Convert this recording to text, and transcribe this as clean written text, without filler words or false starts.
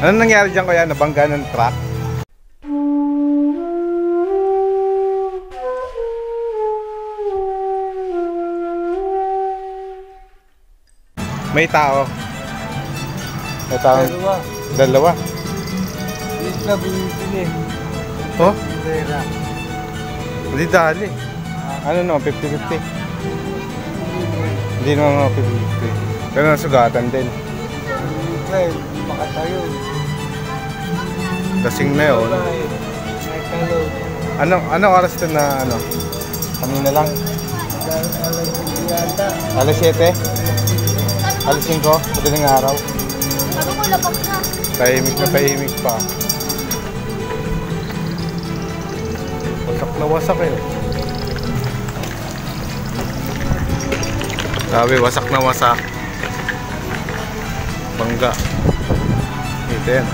Anong nangyari dyan kuya? Nabangga ng truck? May tao. May tao. Dalawa. Dito na bumibili. Oh? Pera. Hindi dali. Ano no? 50-50. Hindi naman 50-50. Pero nasugatan din. Well, makatayo. Lasing na yun. Anong oras ito na ano? Kanina lang? Alas 7? Alas 5? Madaling araw? Sabi ko labag na. Tahimik pa. Wasak na wasak eh. Sabi, wasak na wasak. Bangga. Ito yan.